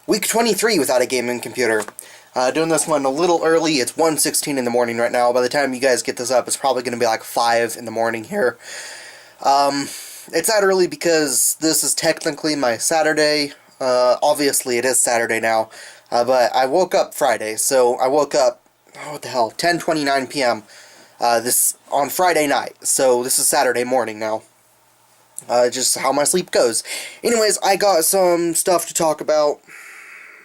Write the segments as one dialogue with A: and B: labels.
A: Week 23 without a gaming computer. Doing this one a little early. It's 1:16 in the morning right now. By the time you guys get this up, it's probably going to be like 5 in the morning here. It's that early because this is technically my Saturday. Obviously, it is Saturday now. But I woke up Friday, so I woke up, what the hell, 10:29 p.m. This on Friday night. So this is Saturday morning now. Just how my sleep goes. Anyways, I got some stuff to talk about.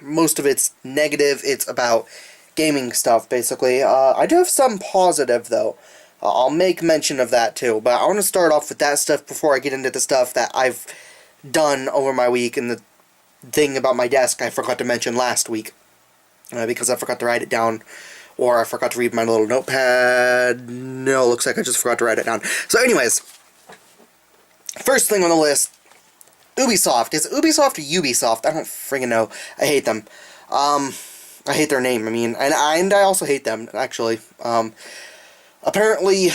A: Most of it's negative. It's about gaming stuff, basically. I do have some positive, though. I'll make mention of that, too. But I want to start off with that stuff before I get into the stuff that I've done over my week. And the thing about my desk I forgot to mention last week. Because I forgot to write it down. Or I forgot to read my little notepad. No, looks like I just forgot to write it down. So anyways, first thing on the list, Ubisoft. Is it Ubisoft or Ubisoft? I don't friggin' know. I hate them. I hate their name, I mean, and I also hate them, actually. Apparently,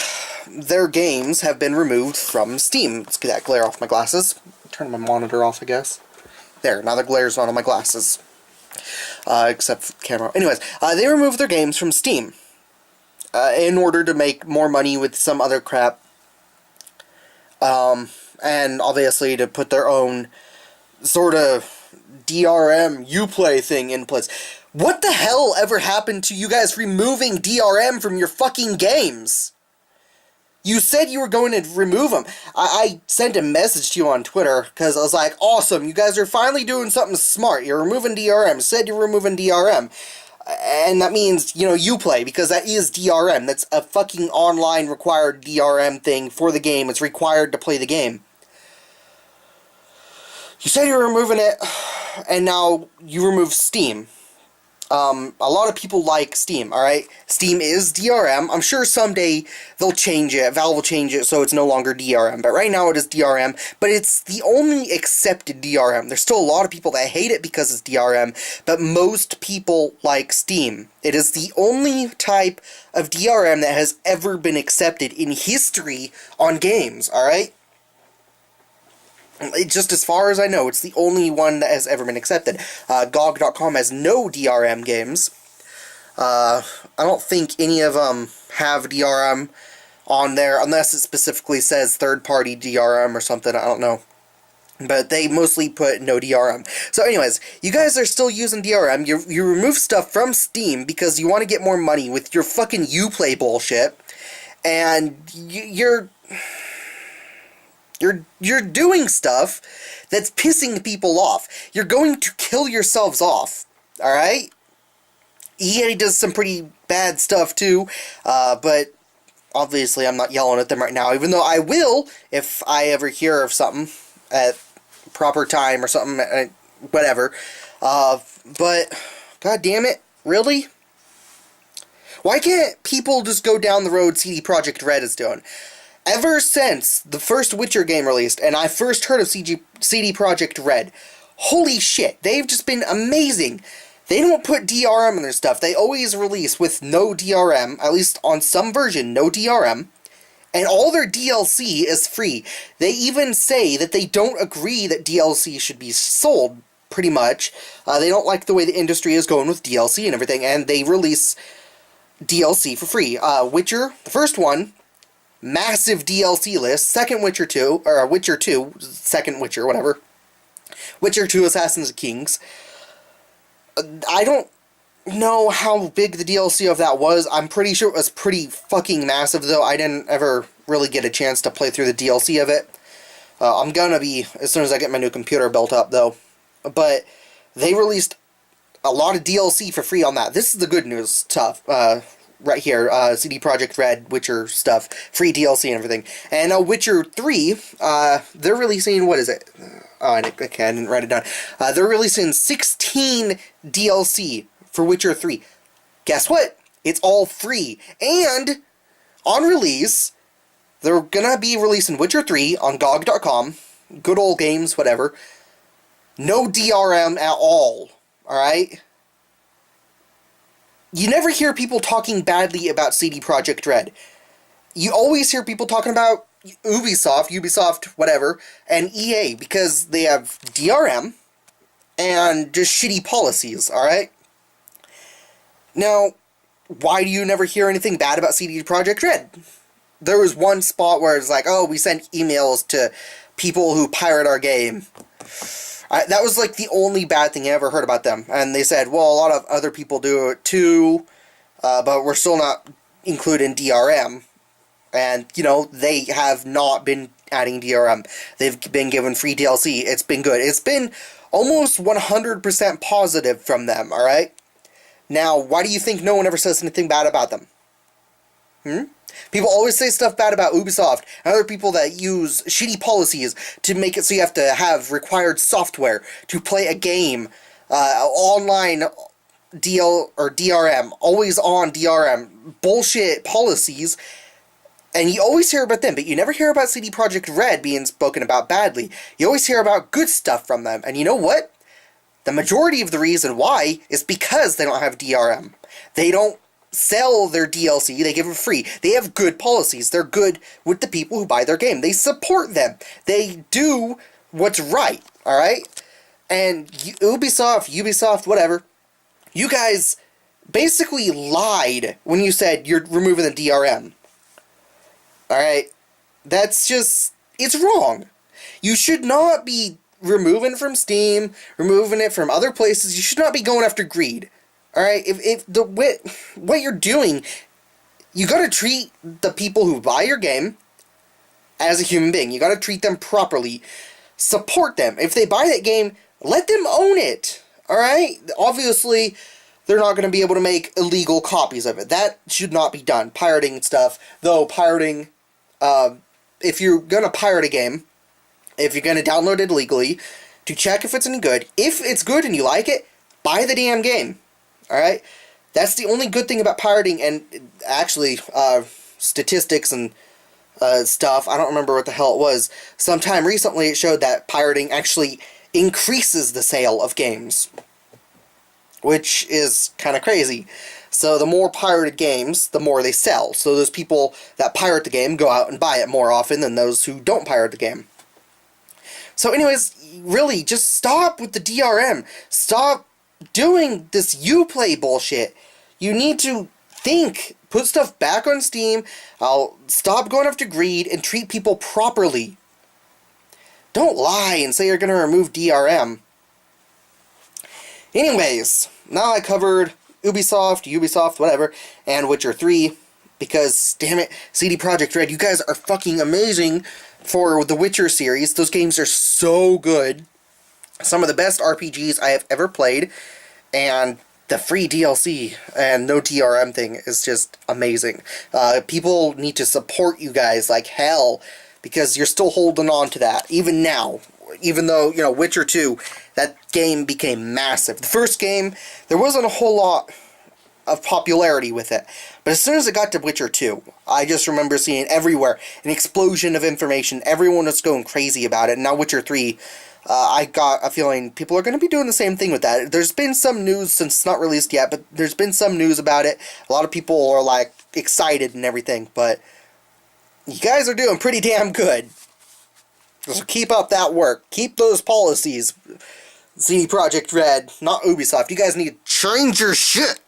A: their games have been removed from Steam. Let's get that glare off my glasses. Turn my monitor off, I guess. There, now the glare's not on my glasses. Except for the camera. Anyways, they removed their games from Steam. In order to make more money with some other crap. And obviously to put their own sort of DRM Uplay thing in place. What the hell ever happened to you guys removing DRM from your fucking games? You said you were going to remove them. I sent a message to you on Twitter, because I was like, awesome, you guys are finally doing something smart. You're removing DRM. Said you're removing DRM. And that means, you know, Uplay, because that is DRM. That's a fucking online required DRM thing for the game. It's required to play the game. You said you were removing it, and now you remove Steam. A lot of people like Steam, alright? Steam is DRM. I'm sure someday they'll change it. Valve will change it so it's no longer DRM. But right now it is DRM. But it's the only accepted DRM. There's still a lot of people that hate it because it's DRM. But most people like Steam. It is the only type of DRM that has ever been accepted in history on games, alright? Just as far as I know, it's the only one that has ever been accepted. GOG.com has no DRM games. I don't think any of them have DRM on there, unless it specifically says third-party DRM or something, I don't know. But they mostly put no DRM. So anyways, you guys are still using DRM. You remove stuff from Steam because you want to get more money with your fucking Uplay bullshit. And you're doing stuff that's pissing people off. You're going to kill yourselves off, alright? EA does some pretty bad stuff too, but obviously I'm not yelling at them right now, even though I will if I ever hear of something at proper time or something, whatever. But, god damn it, really? Why can't people just go down the road CD Projekt Red is doing? Ever since the first Witcher game released, and I first heard of CD Projekt Red, holy shit, they've just been amazing. They don't put DRM in their stuff. They always release with no DRM, at least on some version, no DRM, and all their DLC is free. They even say that they don't agree that DLC should be sold, pretty much. They don't like the way the industry is going with DLC and everything, and they release DLC for free. Witcher, the first one, massive DLC list. Second Witcher 2, or Witcher 2, second Witcher, whatever. Witcher 2 Assassins of Kings. I don't know how big the DLC of that was. I'm pretty sure it was pretty fucking massive, though. I didn't ever really get a chance to play through the DLC of it. I'm gonna be, as soon as I get my new computer built up, though. But they released a lot of DLC for free on that. This is the good news stuff. Right here, CD Projekt Red, Witcher stuff, free DLC and everything. And Witcher 3, they're releasing, what is it? Oh, I didn't write it down. They're releasing 16 DLC for Witcher 3. Guess what? It's all free. And, on release, they're gonna be releasing Witcher 3 on GOG.com, good old games, whatever. No DRM at all, alright? You never hear people talking badly about CD Projekt Red. You always hear people talking about Ubisoft, whatever, and EA, because they have DRM, and just shitty policies, alright? Now, why do you never hear anything bad about CD Projekt Red? There was one spot where it's like, oh, we sent emails to people who pirate our game. That was like the only bad thing I ever heard about them. And they said, well, a lot of other people do it too, but we're still not including DRM. And, you know, they have not been adding DRM. They've been given free DLC. It's been good. It's been almost 100% positive from them, alright? Now, why do you think no one ever says anything bad about them? People always say stuff bad about Ubisoft and other people that use shitty policies to make it so you have to have required software to play a game, online DRM, always on DRM, bullshit policies, and you always hear about them, but you never hear about CD Projekt Red being spoken about badly. You always hear about good stuff from them, and you know what? The majority of the reason why is because they don't have DRM. They don't sell their DLC, they give it free. They have good policies. They're good with the people who buy their game. They support them. They do what's right, alright? And Ubisoft, whatever, you guys basically lied when you said you're removing the DRM. Alright? That's just, it's wrong. You should not be removing it from Steam, removing it from other places. You should not be going after greed. Alright, if what you're doing, you gotta treat the people who buy your game as a human being. You gotta treat them properly. Support them. If they buy that game, let them own it. Alright? Obviously, they're not gonna be able to make illegal copies of it. That should not be done. Pirating stuff. Though, pirating, if you're gonna pirate a game, if you're gonna download it illegally, to check if it's any good, if it's good and you like it, buy the damn game. Alright? That's the only good thing about pirating, and actually, statistics and stuff, I don't remember what the hell it was. Sometime recently it showed that pirating actually increases the sale of games. Which is kind of crazy. So the more pirated games, the more they sell. So those people that pirate the game go out and buy it more often than those who don't pirate the game. So anyways, really, just stop with the DRM. Stop doing this Uplay bullshit. You need to think. Put stuff back on Steam. I'll stop going after greed and treat people properly. Don't lie and say you're going to remove DRM. Anyways, now I covered Ubisoft, whatever, and Witcher 3, because, damn it, CD Projekt Red, you guys are fucking amazing for the Witcher series. Those games are so good. Some of the best RPGs I have ever played, and the free DLC and no DRM thing is just amazing. People need to support you guys like hell, because you're still holding on to that, even now. Even though, you know, Witcher 2, that game became massive. The first game, there wasn't a whole lot of popularity with it. But as soon as it got to Witcher 2, I just remember seeing everywhere an explosion of information. Everyone was going crazy about it. And now Witcher 3, I got a feeling people are going to be doing the same thing with that. There's been some news, since it's not released yet, but there's been some news about it. A lot of people are, like, excited and everything. But you guys are doing pretty damn good. So keep up that work. Keep those policies. CD Projekt Red, not Ubisoft. You guys need to change your shit.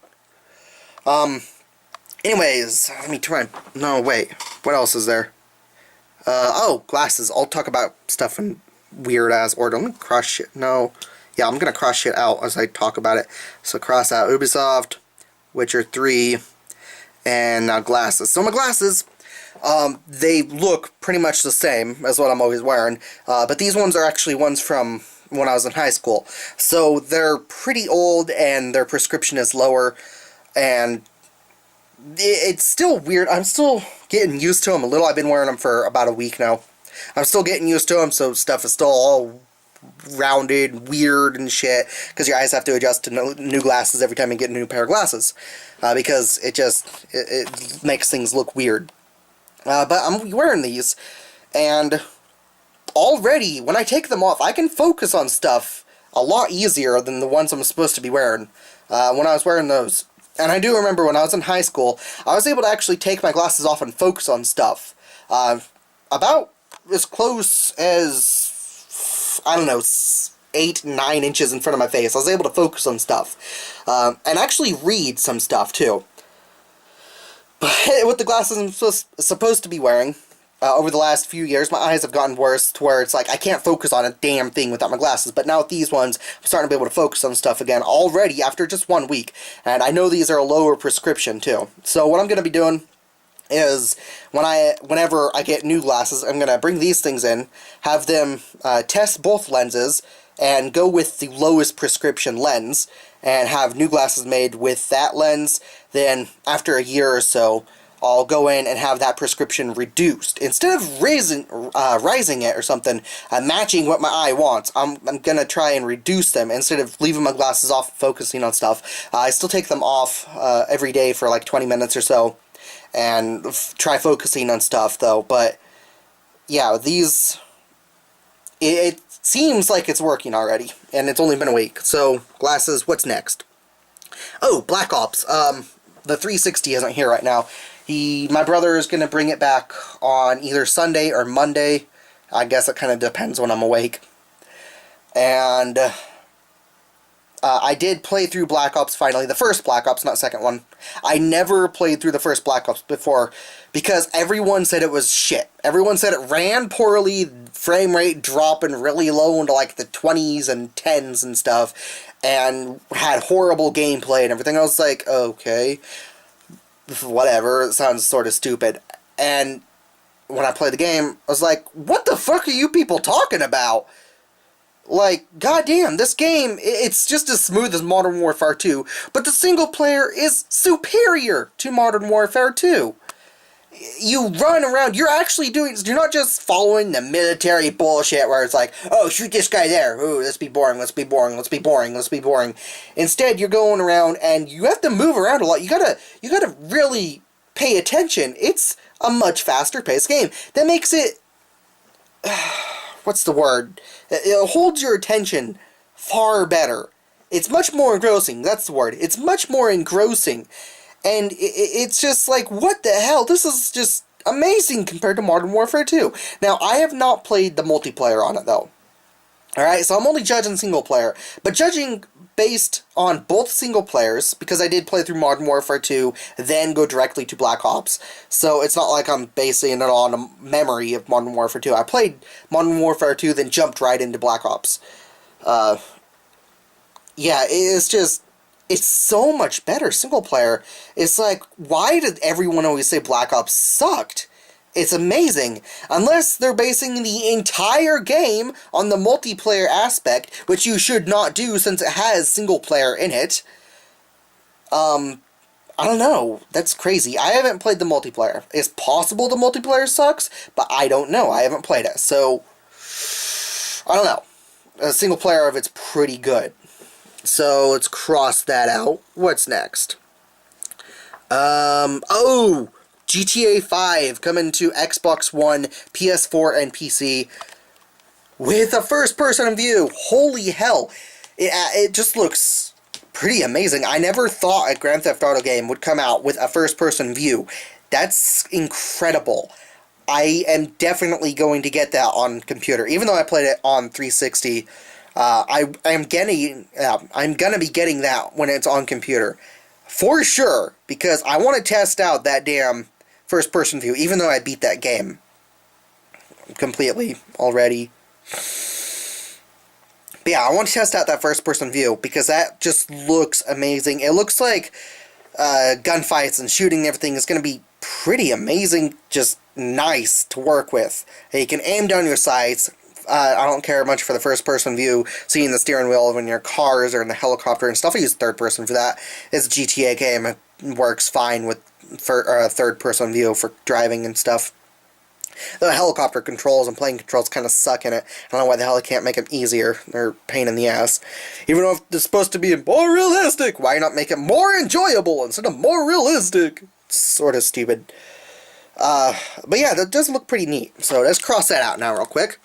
A: Anyways, let me try. No, wait. What else is there? Oh, glasses. I'll talk about stuff in weird-ass order. Let me cross shit. No. Yeah, I'm gonna cross shit out as I talk about it. So cross out Ubisoft, Witcher 3, and now glasses. So my glasses, they look pretty much the same as what I'm always wearing, but these ones are actually ones from when I was in high school. So they're pretty old, and their prescription is lower, and it's still weird. I'm still getting used to them a little. I've been wearing them for about a week now. I'm still getting used to them, so stuff is still all rounded, weird, and shit, because your eyes have to adjust to new glasses every time you get a new pair of glasses, because it makes things look weird. But I'm wearing these, and already, when I take them off, I can focus on stuff a lot easier than the ones I'm supposed to be wearing when I was wearing those. And I do remember when I was in high school, I was able to actually take my glasses off and focus on stuff. About as close as, I don't know, 8, 9 inches in front of my face. I was able to focus on stuff. And actually read some stuff, too. But with the glasses I'm supposed to be wearing, over the last few years, my eyes have gotten worse to where it's like I can't focus on a damn thing without my glasses. But now with these ones, I'm starting to be able to focus on stuff again already after just 1 week. And I know these are a lower prescription, too. So what I'm going to be doing is whenever I get new glasses, I'm going to bring these things in, have them test both lenses, and go with the lowest prescription lens, and have new glasses made with that lens. Then, after a year or so, I'll go in and have that prescription reduced. Instead of rising it or something, matching what my eye wants, I'm going to try and reduce them instead of leaving my glasses off, focusing on stuff. I still take them off every day for like 20 minutes or so, and try focusing on stuff, though. But, yeah, these... It seems like it's working already, and it's only been a week. So, glasses, what's next? Oh, Black Ops. The 360 isn't here right now. My brother is going to bring it back on either Sunday or Monday. I guess it kind of depends when I'm awake. And... I did play through Black Ops finally, the first Black Ops, not second one. I never played through the first Black Ops before because everyone said it was shit. Everyone said it ran poorly, frame rate dropping really low into like the 20s and 10s and stuff, and had horrible gameplay and everything. I was like, okay, whatever, it sounds sort of stupid. And when I played the game, I was like, what the fuck are you people talking about? Like, goddamn, this game, it's just as smooth as Modern Warfare 2, but the single player is superior to Modern Warfare 2. You run around, you're not just following the military bullshit where it's like, oh, shoot this guy there, ooh, let's be boring, let's be boring, let's be boring, let's be boring. Instead, you're going around and you have to move around a lot. You gotta really pay attention. It's a much faster paced game. That makes it... what's the word? It holds your attention far better. It's much more engrossing, that's the word. It's much more engrossing. And it's just like, what the hell? This is just amazing compared to Modern Warfare 2. Now, I have not played the multiplayer on it, though. Alright, so I'm only judging single player. But judging based on both single players, because I did play through Modern Warfare 2, then go directly to Black Ops. So it's not like I'm basing it on a memory of Modern Warfare 2. I played Modern Warfare 2, then jumped right into Black Ops. Yeah, it's so much better single player. It's like, why did everyone always say Black Ops sucked? It's amazing. Unless they're basing the entire game on the multiplayer aspect, which you should not do since it has single player in it. I don't know. That's crazy. I haven't played the multiplayer. It's possible the multiplayer sucks, but I don't know. I haven't played it. So, I don't know. A single player of it's pretty good. So, let's cross that out. What's next? Oh! GTA 5 coming to Xbox One, PS4, and PC with a first-person view. Holy hell. It just looks pretty amazing. I never thought a Grand Theft Auto game would come out with a first-person view. That's incredible. I am definitely going to get that on computer. Even though I played it on 360, I'm gonna be getting that when it's on computer. For sure, because I want to test out that damn first-person view, even though I beat that game completely already. But yeah, I want to test out that first-person view, because that just looks amazing. It looks like gunfights and shooting and everything is going to be pretty amazing, just nice to work with. You can aim down your sights. I don't care much for the first-person view, seeing the steering wheel when your cars or in the helicopter and stuff. I use third-person for that. It's a GTA game. It works fine with third-person view for driving and stuff. The helicopter controls and plane controls kind of suck in it. I don't know why the hell they can't make them easier. They're a pain in the ass. Even though it's supposed to be more realistic, why not make it more enjoyable instead of more realistic? It's sort of stupid. But yeah, that does look pretty neat. So let's cross that out now real quick.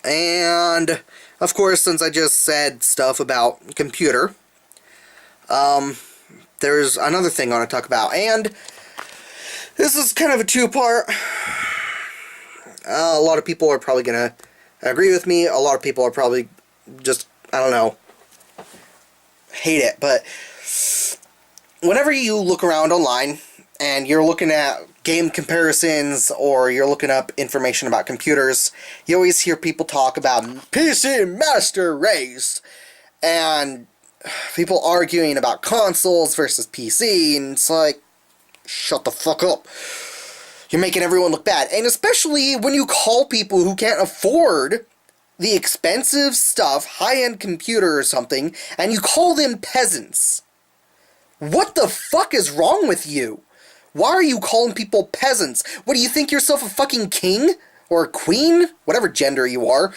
A: And, of course, since I just said stuff about computer, there's another thing I want to talk about, and this is kind of a two-part. A lot of people are probably going to agree with me. A lot of people are probably just, I don't know, hate it. But whenever you look around online and you're looking at game comparisons or you're looking up information about computers, you always hear people talk about PC Master Race and people arguing about consoles versus PC, and it's like, shut the fuck up. You're making everyone look bad. And especially when you call people who can't afford the expensive stuff, high-end computer or something, and you call them peasants. What the fuck is wrong with you? Why are you calling people peasants? What, do you think yourself a fucking king? Or a queen? Whatever gender you are.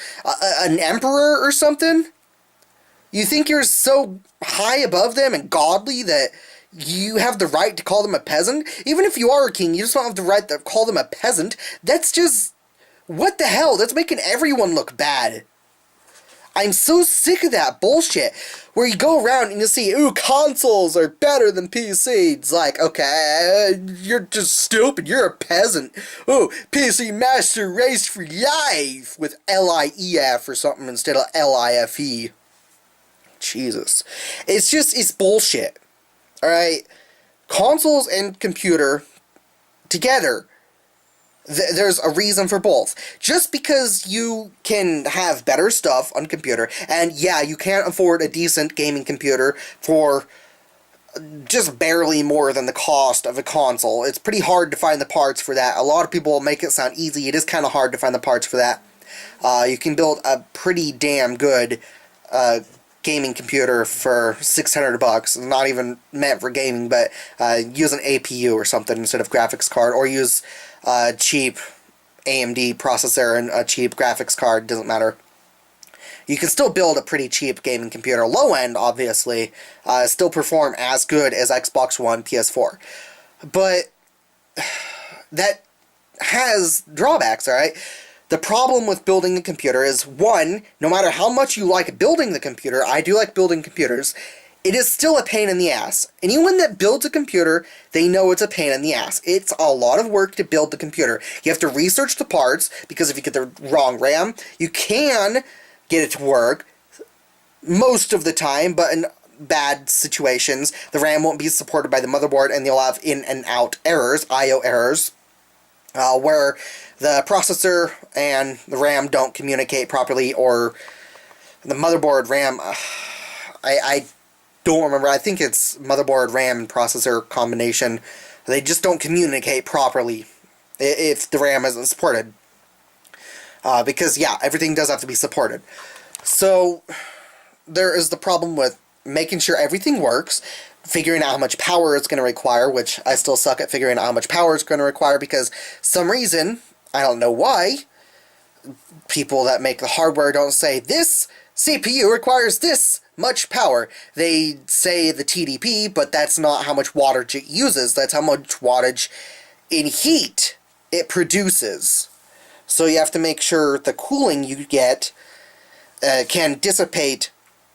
A: An emperor or something? You think you're so high above them and godly that you have the right to call them a peasant? Even if you are a king, you just don't have the right to call them a peasant. That's just... what the hell? That's making everyone look bad. I'm so sick of that bullshit. Where you go around and you see, ooh, consoles are better than PCs. It's like, okay, you're just stupid. You're a peasant. Ooh, PC Master Race for life with LIEF or something instead of LIFE. Jesus. It's bullshit. Alright? Consoles and computer together. There's a reason for both. Just because you can have better stuff on computer, and yeah, you can't afford a decent gaming computer for just barely more than the cost of a console. It's pretty hard to find the parts for that. A lot of people make it sound easy. It is kind of hard to find the parts for that. You can build a pretty damn good gaming computer for $600. Not even meant for gaming, but use an APU or something instead of graphics card, or use a cheap AMD processor and a cheap graphics card, doesn't matter. You can still build a pretty cheap gaming computer, low end obviously, still perform as good as Xbox One, PS4. But that has drawbacks, alright? The problem with building a computer is, one, no matter how much you like building the computer, I do like building computers, it is still a pain in the ass. Anyone that builds a computer, they know it's a pain in the ass. It's a lot of work to build the computer. You have to research the parts, because if you get the wrong RAM, you can get it to work most of the time, but in bad situations, the RAM won't be supported by the motherboard, and you'll have in and out errors, I/O errors, where the processor and the RAM don't communicate properly, or the motherboard RAM, I don't remember, I think it's motherboard, RAM, and processor combination. They just don't communicate properly if the RAM isn't supported. Because, yeah, everything does have to be supported. So, there is the problem with making sure everything works, figuring out how much power it's going to require, which I still suck at figuring out how much power it's going to require, because some reason, I don't know why, people that make the hardware don't say, this CPU requires this much power. They say the TDP, but that's not how much wattage it uses. That's how much wattage in heat it produces. So you have to make sure the cooling you get can dissipate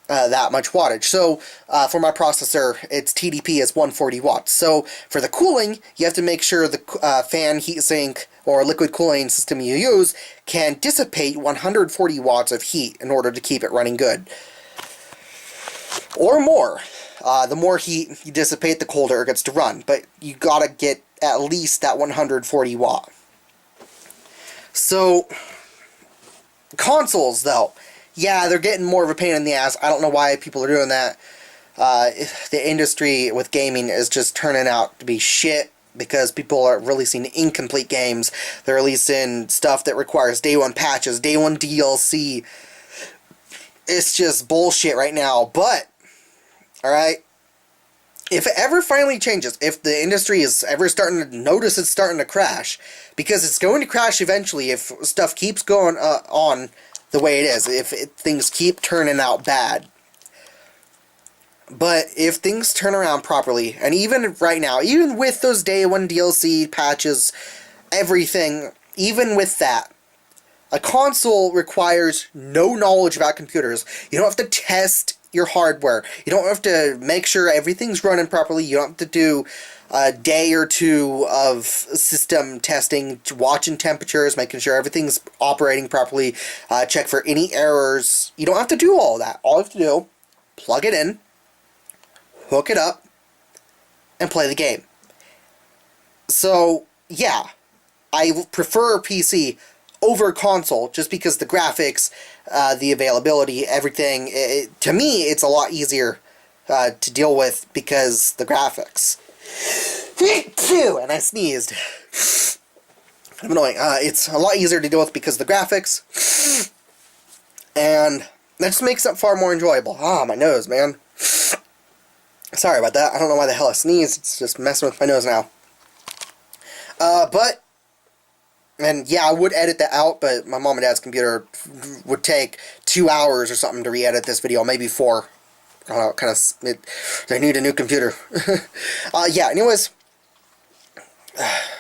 A: that much wattage. So for my processor, its TDP is 140 watts. So for the cooling, you have to make sure the fan, heatsink, or liquid cooling system you use can dissipate 140 watts of heat in order to keep it running good. Or more. The more heat you dissipate, the colder it gets to run. But you gotta get at least that 140 watt. So, consoles, though. Yeah, they're getting more of a pain in the ass. I don't know why people are doing that. The industry with gaming is just turning out to be shit, because people are releasing incomplete games. They're releasing stuff that requires day one patches, day one DLC. It's just bullshit right now. But, alright, if it ever finally changes, if the industry is ever starting to notice it's starting to crash, because it's going to crash eventually if stuff keeps going on the way it is, if things keep turning out bad. But if things turn around properly, and even right now, even with those day one DLC patches, everything, even with that, a console requires no knowledge about computers. You don't have to test your hardware. You don't have to make sure everything's running properly. You don't have to do a day or two of system testing, watching temperatures, making sure everything's operating properly, check for any errors. You don't have to do all that. All you have to do, plug it in, hook it up, and play the game. So, yeah, I prefer PC over console just because the graphics, the availability, everything, to me, it's a lot easier to deal with because the graphics. And I sneezed. Kind of annoying. It's a lot easier to deal with because of the graphics, and that just makes it far more enjoyable. Ah, my nose, man. Sorry about that. I don't know why the hell I sneezed. It's just messing with my nose now. And yeah, I would edit that out, but my mom and dad's computer would take 2 hours or something to re-edit this video, maybe 4. I don't know, they need a new computer. Yeah, anyways.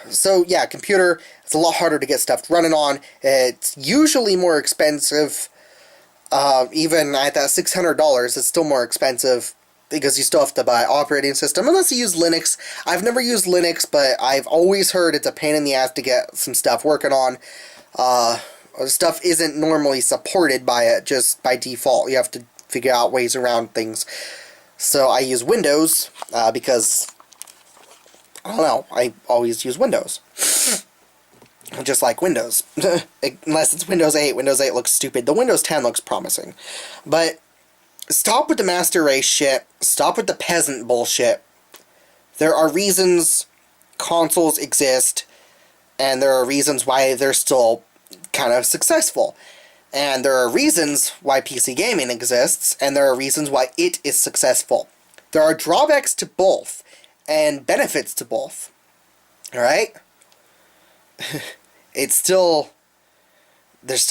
A: So, yeah, computer, it's a lot harder to get stuff running on. It's usually more expensive. Even at that $600, it's still more expensive because you still have to buy operating system, unless you use Linux. I've never used Linux, but I've always heard it's a pain in the ass to get some stuff working on. Stuff isn't normally supported by it, just by default. You have to figure out ways around things. So I use Windows, because, I don't know, I always use Windows. Just like Windows. Unless it's Windows 8. Windows 8 looks stupid. The Windows 10 looks promising. But stop with the master race shit. Stop with the peasant bullshit. There are reasons consoles exist, and there are reasons why they're still kind of successful. And there are reasons why PC gaming exists, and there are reasons why it is successful. There are drawbacks to both, and benefits to both. Alright? There's still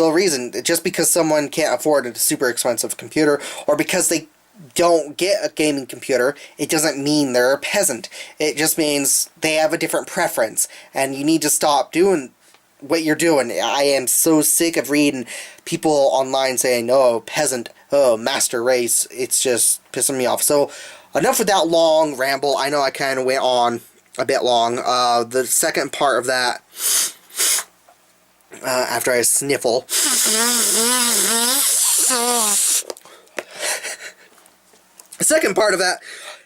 A: a reason. Just because someone can't afford a super expensive computer, or because they don't get a gaming computer, it doesn't mean they're a peasant. It just means they have a different preference, and you need to stop doing what you're doing. I am so sick of reading people online saying, oh, peasant, oh, master race. It's just pissing me off. So, enough with that long ramble. I know I kind of went on a bit long. The second part of that, after I sniffle, the second part of that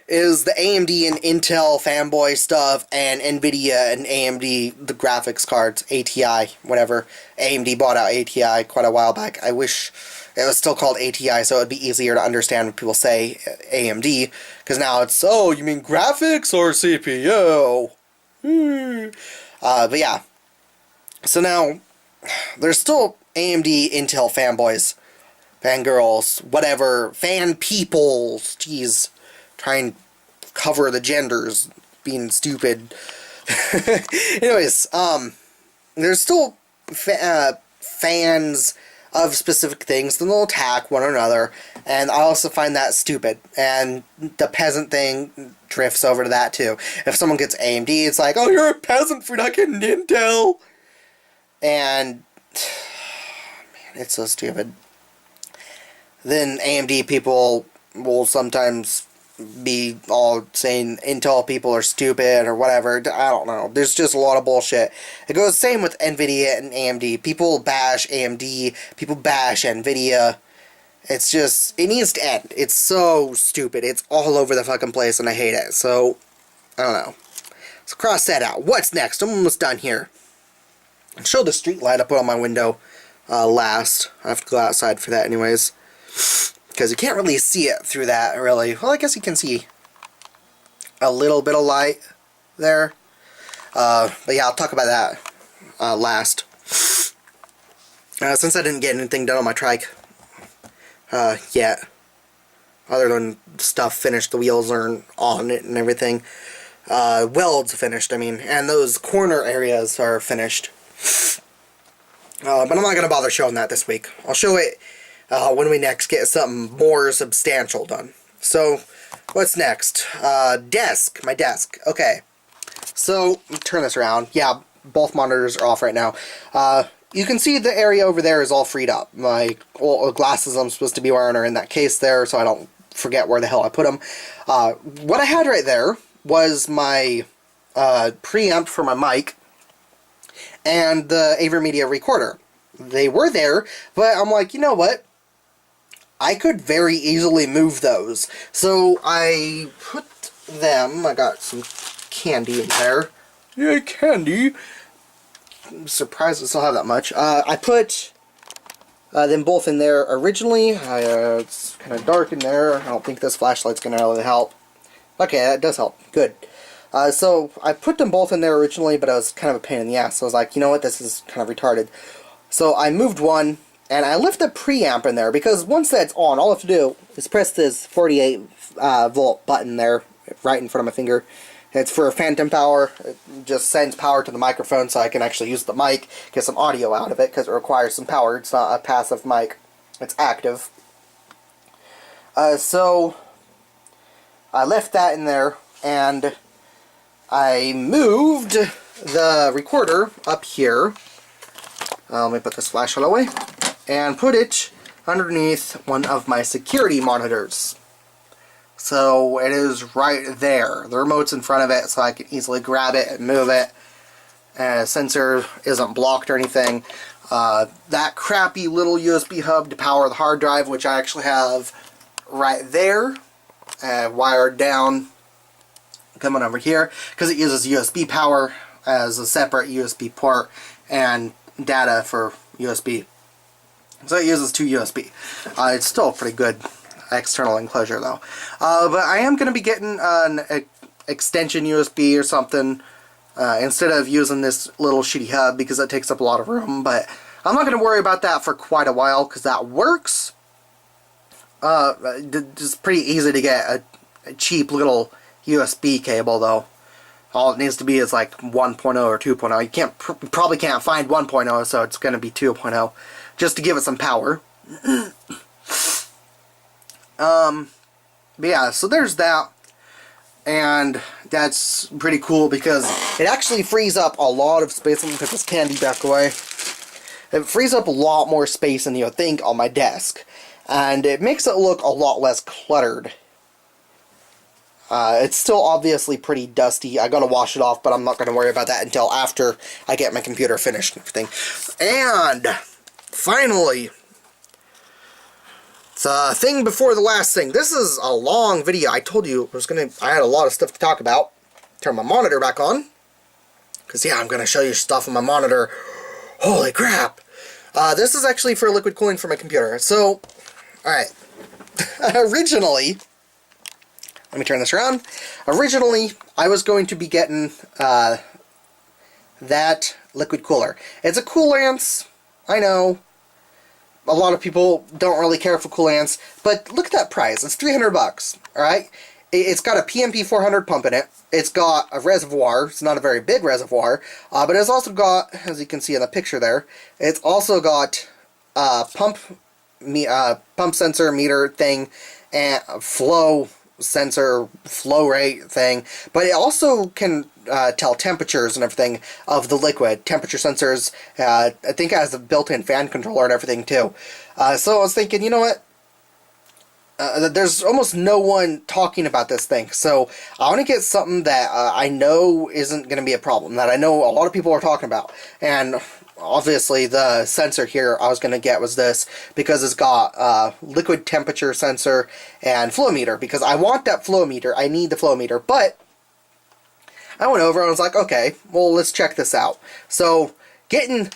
A: is the AMD and Intel fanboy stuff, and NVIDIA and AMD, the graphics cards, ATI, whatever. AMD bought out ATI quite a while back. I wish it was still called ATI, so it would be easier to understand when people say AMD, because now it's, oh, you mean graphics or CPU? But yeah. So now, there's still AMD, Intel fanboys, fangirls, whatever, fan peoples, jeez, try and cover the genders, being stupid. Anyways, there's still fans of specific things, then they'll attack one another, and I also find that stupid, and the peasant thing drifts over to that too. If someone gets AMD, it's like, oh, you're a peasant for not getting Intel, and man, it's so stupid. Then AMD people will sometimes be all saying Intel people are stupid or whatever. I don't know. There's just a lot of bullshit. It goes the same with NVIDIA and AMD. People bash AMD. People bash NVIDIA. It's just, it needs to end. It's so stupid. It's all over the fucking place and I hate it. So, I don't know. So cross that out. What's next? I'm almost done here. I'll show the street light I put on my window last. I have to go outside for that anyways. Because you can't really see it through that, really. Well, I guess you can see a little bit of light there. But yeah, I'll talk about that last. Since I didn't get anything done on my trike yet, other than stuff finished, the wheels are on it and everything. Welds finished, I mean, and those corner areas are finished. But I'm not going to bother showing that this week. I'll show it when we next get something more substantial done. So, what's next? Desk. My desk. Okay. So, let me turn this around. Yeah, both monitors are off right now. You can see the area over there is all freed up. My glasses I'm supposed to be wearing are in that case there, so I don't forget where the hell I put them. What I had right there was my preamp for my mic and the AverMedia recorder. They were there, but I'm like, you know what? I could very easily move those. So I put them, I got some candy in there. Yay, candy! I'm surprised I still have that much. I put them both in there originally. It's kind of dark in there. I don't think this flashlight's going to really help. Okay, that does help. Good. So I put them both in there originally, but it was kind of a pain in the ass. So I was like, you know what, this is kind of retarded. So I moved one, and I left the preamp in there, because once that's on, all I have to do is press this 48 volt button there, right in front of my finger. It's for phantom power. It just sends power to the microphone so I can actually use the mic, get some audio out of it, because it requires some power. It's not a passive mic. It's active. So I left that in there, and I moved the recorder up here. Let me put this flashlight away. And put it underneath one of my security monitors. So it is right there. The remote's in front of it, so I can easily grab it and move it. And the sensor isn't blocked or anything. That crappy little USB hub to power the hard drive, which I actually have right there, wired down, coming over here, because it uses USB power as a separate USB port and data for USB. So it uses 2 USB. It's still a pretty good external enclosure though. But I am going to be getting an extension USB or something instead of using this little shitty hub, because it takes up a lot of room. But I'm not going to worry about that for quite a while, because that works. It's pretty easy to get a cheap little USB cable though. All it needs to be is like 1.0 or 2.0. You probably can't find 1.0, so it's going to be 2.0, just to give it some power. But yeah, so there's that, and that's pretty cool because it actually frees up a lot of space. Let me put this candy back away. It frees up a lot more space than you would think on my desk, and it makes it look a lot less cluttered. It's still obviously pretty dusty. I gotta wash it off, but I'm not gonna worry about that until after I get my computer finished and everything. And finally, the thing before the last thing. This is a long video. I told you I had a lot of stuff to talk about. Turn my monitor back on, because yeah, I'm gonna show you stuff on my monitor. Holy crap! This is actually for liquid cooling for my computer. So, alright. Originally, let me turn this around. Originally, I was going to be getting that liquid cooler. It's a Coolance, I know. A lot of people don't really care for Coolance, but look at that price. It's $300, alright? It's got a PMP 400 pump in it. It's got a reservoir. It's not a very big reservoir, but it's also got, as you can see in the picture there, it's also got pump sensor meter thing and flow sensor flow rate thing, but it also can tell temperatures and everything of the liquid. Temperature sensors, I think it has a built-in fan controller and everything too. So I was thinking, you know what? There's almost no one talking about this thing, so I want to get something that I know isn't going to be a problem, that I know a lot of people are talking about. And obviously the sensor here I was going to get was this, because it's got liquid temperature sensor and flow meter, because I want that flow meter. I need the flow meter. But I went over and I was like, okay, well, let's check this out. So getting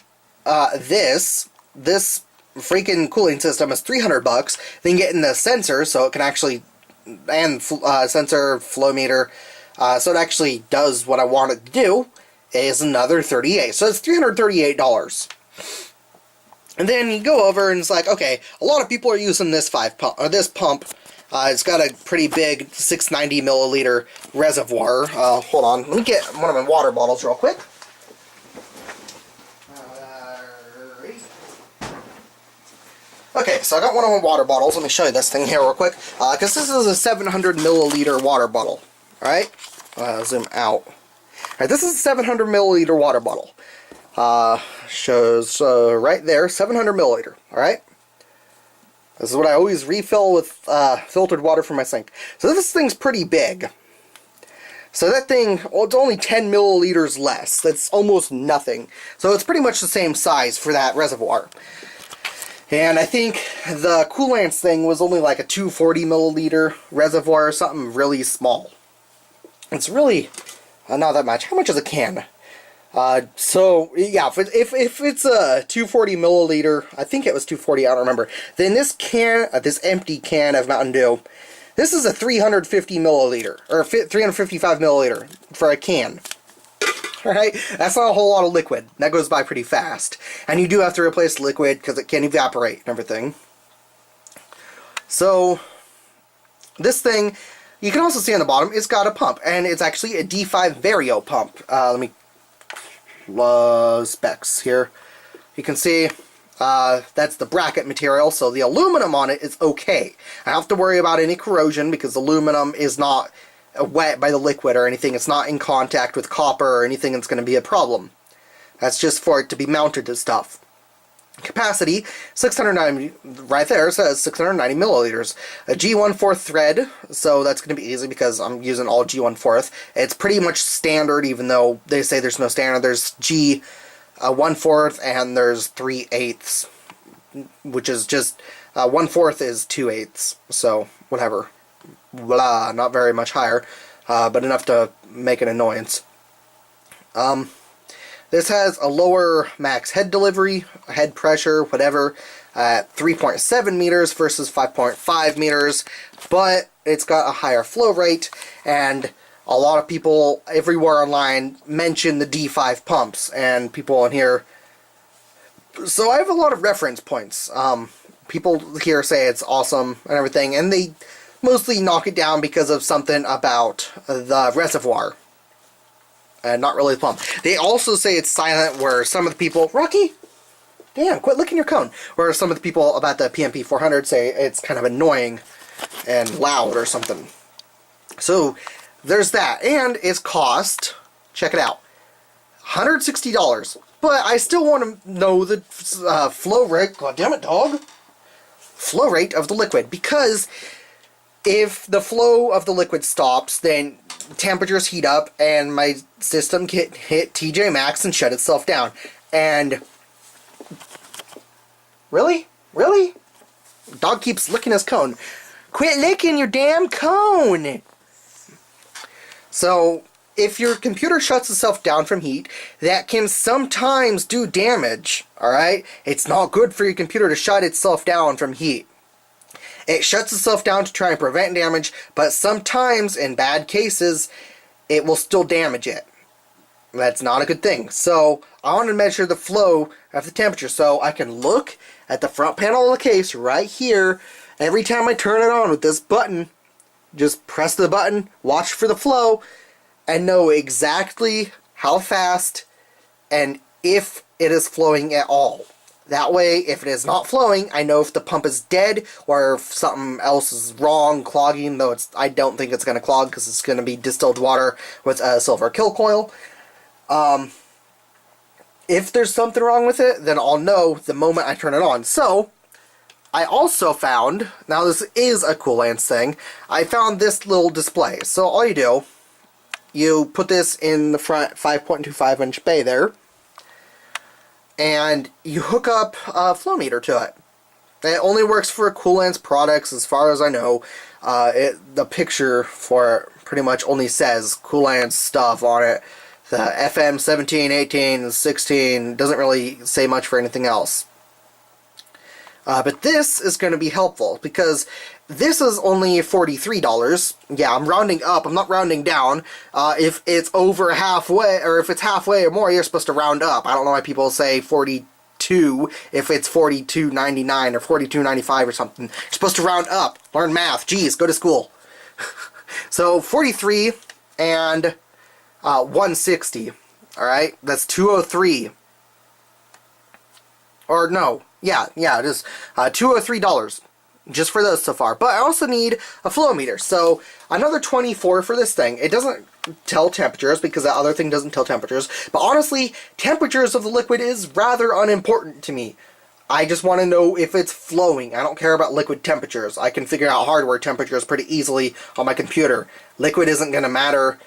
A: this freaking cooling system is $300. Then getting the sensor, so it can actually, and sensor, flow meter, so it actually does what I want it to do, is another $38. So it's $338. And then you go over and it's like, okay, a lot of people are using this this pump. It's got a pretty big 690 milliliter reservoir. Hold on, let me get one of my water bottles real quick. Okay, so I got one of my water bottles. Let me show you this thing here real quick, because this is a 700 milliliter water bottle. Alright, zoom out. Alright, this is a 700 milliliter water bottle. Shows right there, 700 milliliter. Alright, This is what I always refill with filtered water from my sink. So this thing's pretty big. So that thing, well, it's only 10 milliliters less. That's almost nothing. So it's pretty much the same size for that reservoir. And I think the coolants thing was only like a 240 milliliter reservoir or something really small. It's really not that much. How much is a can? So yeah, if it's a 240 milliliter, I think it was 240, I don't remember. Then this can, this empty can of Mountain Dew, this is a 350 milliliter, or 355 milliliter for a can. Alright, that's not a whole lot of liquid. That goes by pretty fast. And you do have to replace liquid because it can evaporate and everything. So, this thing, you can also see on the bottom, it's got a pump. And it's actually a D5 Vario pump. Let me... specs here. You can see, that's the bracket material, so the aluminum on it is okay. I don't have to worry about any corrosion because aluminum is not wet by the liquid or anything. It's not in contact with copper or anything that's going to be a problem. That's just for it to be mounted to stuff. Capacity, 690, right there says 690 milliliters. A G1/4 thread, so that's going to be easy because I'm using all G1/4. It's pretty much standard, even though they say there's no standard. There's G1/4 and there's 3/8, which is just 1/4 is 2/8, so whatever. Blah, not very much higher, but enough to make an annoyance. This has a lower max head delivery, head pressure, whatever, at 3.7 meters versus 5.5 meters, but it's got a higher flow rate, and a lot of people everywhere online mention the D5 pumps, and people in here, so I have a lot of reference points. People here say it's awesome and everything, and they mostly knock it down because of something about the reservoir. And not really the pump. They also say it's silent, where some of the people... Rocky! Damn, quit licking your cone. Where some of the people about the PMP 400 say it's kind of annoying and loud or something. So, there's that. And its cost, check it out, $160. But I still want to know the flow rate... God damn it, dog! Flow rate of the liquid. Because if the flow of the liquid stops, then temperatures heat up and my system can hit TJ Maxx and shut itself down. And really? Dog keeps licking his cone. Quit licking your damn cone! So, if your computer shuts itself down from heat, that can sometimes do damage, alright? It's not good for your computer to shut itself down from heat. It shuts itself down to try and prevent damage, but sometimes, in bad cases, it will still damage it. That's not a good thing. So, I want to measure the flow of the temperature, so I can look at the front panel of the case right here. Every time I turn it on with this button, just press the button, watch for the flow, and know exactly how fast and if it is flowing at all. That way, if it is not flowing, I know if the pump is dead or if something else is wrong, clogging, though I don't think it's going to clog because it's going to be distilled water with a silver kill coil. If there's something wrong with it, then I'll know the moment I turn it on. So, I also found, now this is a coolants thing, I found this little display. So all you do, you put this in the front 5.25 inch bay there, and you hook up a flow meter to it. It only works for coolants products as far as I know. The picture for it pretty much only says coolants stuff on it. The FM 17, 18, 16 doesn't really say much for anything else. But this is going to be helpful because this is only $43. Yeah, I'm rounding up. I'm not rounding down. If it's over halfway, or if it's halfway or more, you're supposed to round up. I don't know why people say 42 if it's $42.99 or $42.95 or something. You're supposed to round up. Learn math. Jeez, go to school. So 43 and 160. All right, that's 203. Or no. Yeah, it is $203 just for those so far. But I also need a flow meter, so another $24 for this thing. It doesn't tell temperatures because that other thing doesn't tell temperatures. But honestly, temperatures of the liquid is rather unimportant to me. I just want to know if it's flowing. I don't care about liquid temperatures. I can figure out hardware temperatures pretty easily on my computer. Liquid isn't going to matter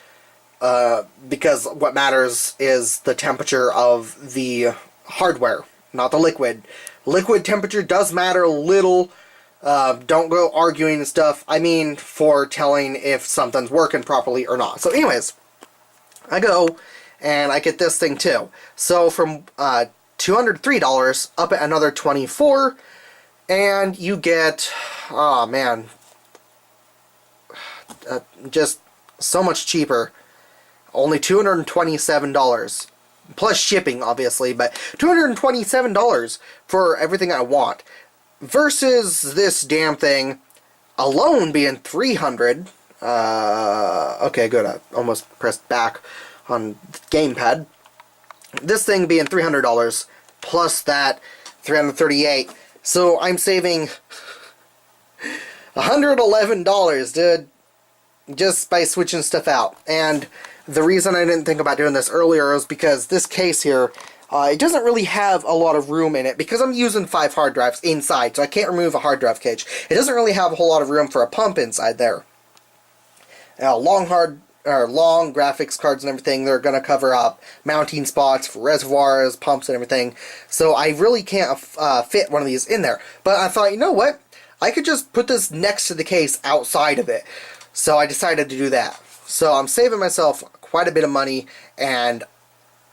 A: because what matters is the temperature of the hardware, not the liquid. Liquid temperature does matter a little. Don't go arguing and stuff. I mean, for telling if something's working properly or not. So anyways, I go and I get this thing too. So from $203 up at another $24, and you get, oh man, just so much cheaper. Only $227 plus shipping, obviously, but $227 for everything I want versus this damn thing alone being $300. Okay, good. I almost pressed back on the gamepad. This thing being $300 plus that $338. So I'm saving $111, dude, just by switching stuff out. And the reason I didn't think about doing this earlier is because this case here, it doesn't really have a lot of room in it because I'm using 5 hard drives inside, so I can't remove a hard drive cage. It doesn't really have a whole lot of room for a pump inside there. Long graphics cards and everything, they're going to cover up mounting spots for reservoirs, pumps, and everything. So I really can't fit one of these in there. But I thought, you know what? I could just put this next to the case outside of it. So I decided to do that. So I'm saving myself quite a bit of money, and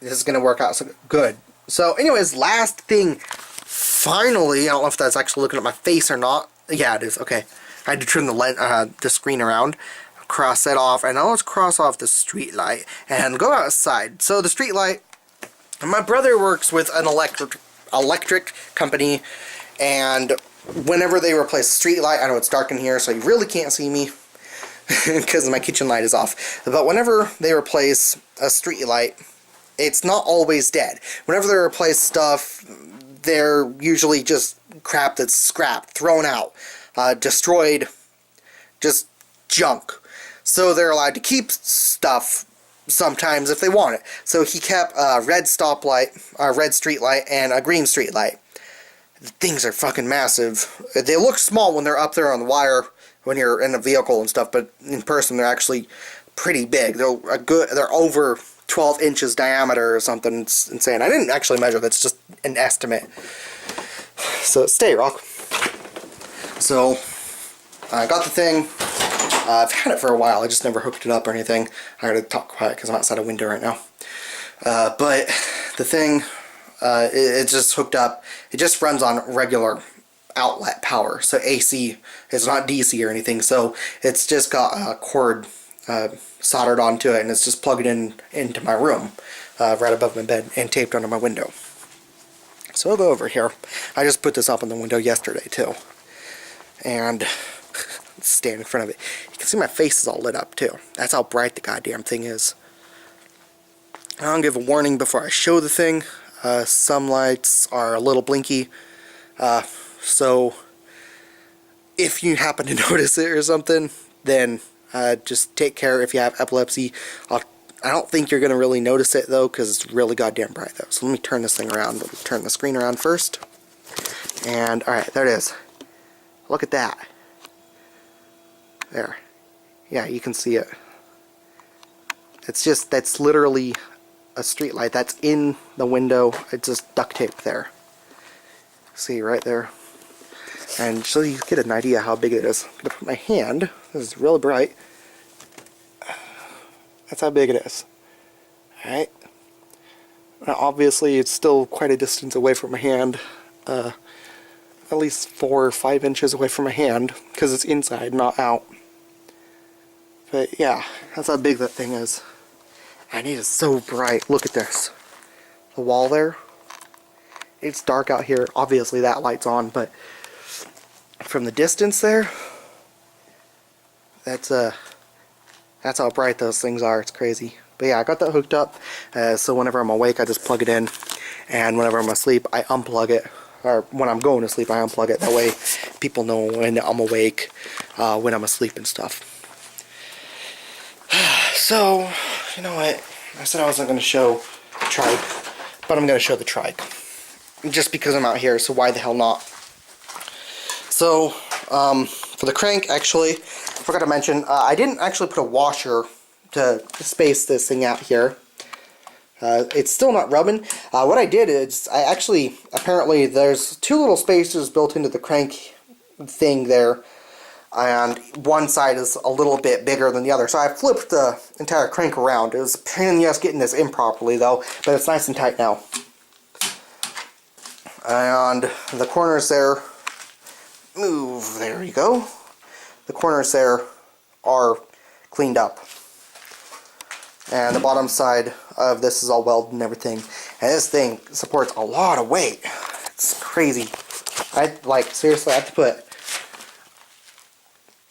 A: this is going to work out so good. So anyways, last thing, finally, I don't know if that's actually looking at my face or not. Yeah, it is. Okay. I had to turn the screen around. Cross that off, and now let's cross off the street light and go outside. So the street light, my brother works with an electric company, and whenever they replace the street light, I know it's dark in here, so you really can't see me because my kitchen light is off. But whenever they replace a street light, it's not always dead. Whenever they replace stuff, they're usually just crap that's scrapped, thrown out, destroyed, just junk. So they're allowed to keep stuff sometimes if they want it. So he kept a red stoplight, a red street light, and a green street light. Things are fucking massive. They look small when they're up there on the wire when you're in a vehicle and stuff, but in person they're actually pretty big. They're over 12 inches diameter or something. It's insane. I didn't actually measure. That's just an estimate. So stay, Rock. So I got the thing. I've had it for a while. I just never hooked it up or anything. I gotta talk quiet because I'm outside a window right now. But the thing, it's just hooked up. It just runs on regular outlet power. So AC. It's not DC or anything. So it's just got a cord soldered onto it, and it's just plugged into my room, right above my bed, and taped under my window. So I'll go over here. I just put this up in the window yesterday too, and stand in front of it. You can see my face is all lit up too. That's how bright the goddamn thing is. I'll give a warning before I show the thing. Some lights are a little blinky, so if you happen to notice it or something, then just take care. If you have epilepsy, I don't think you're going to really notice it though, because it's really goddamn bright though. So let me turn this thing around. Let me turn the screen around first. And alright, there it is. Look at that. There. Yeah, you can see it. That's literally a street light that's in the window. It's just duct tape there. See right there. And so you get an idea how big it is. I'm going to put my hand. This is really bright. That's how big it is. Alright. Now obviously it's still quite a distance away from my hand. At least 4 or 5 inches away from my hand, because it's inside, not out. But yeah, that's how big that thing is. And it is so bright. Look at this. The wall there. It's dark out here. Obviously that light's on, but from the distance there, that's how bright those things are. It's crazy. But yeah, I got that hooked up. So whenever I'm awake, I just plug it in. And whenever I'm asleep, I unplug it. Or when I'm going to sleep, I unplug it. That way people know when I'm awake, when I'm asleep and stuff. So, you know what? I said I wasn't going to show the trike, but I'm going to show the trike. just because I'm out here, so why the hell not? So, for the crank, actually, I forgot to mention, I didn't actually put a washer to space this thing out here. It's still not rubbing. What I did is, I actually, apparently there's 2 little spacers built into the crank thing there, and one side is a little bit bigger than the other. So I flipped the entire crank around. It was a pain in the ass getting this in properly though, but it's nice and tight now. And the corners there, move, there you go. The corners there are cleaned up. And the bottom side of this is all welded and everything. And this thing supports a lot of weight. It's crazy. Seriously, I have to put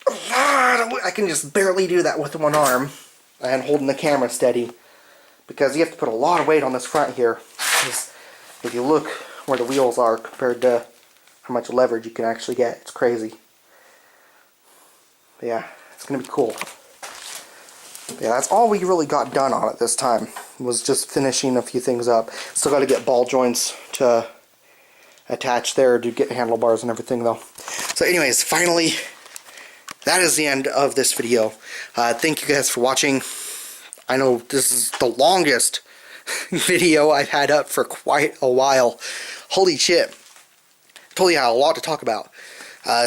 A: a lot of weight. I can just barely do that with one arm and holding the camera steady. Because you have to put a lot of weight on this front here. Because if you look where the wheels are compared to how much leverage you can actually get, it's crazy. But yeah, it's going to be cool. Yeah, that's all we really got done on it this time, was just finishing a few things up. Still got to get ball joints to attach there to get handlebars and everything though. So anyways, finally, that is the end of this video. Thank you guys for watching. I know this is the longest video I've had up for quite a while. Holy shit. Totally had a lot to talk about.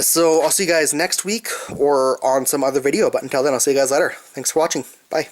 A: So I'll see you guys next week or on some other video, but until then I'll see you guys later. Thanks for watching. Bye.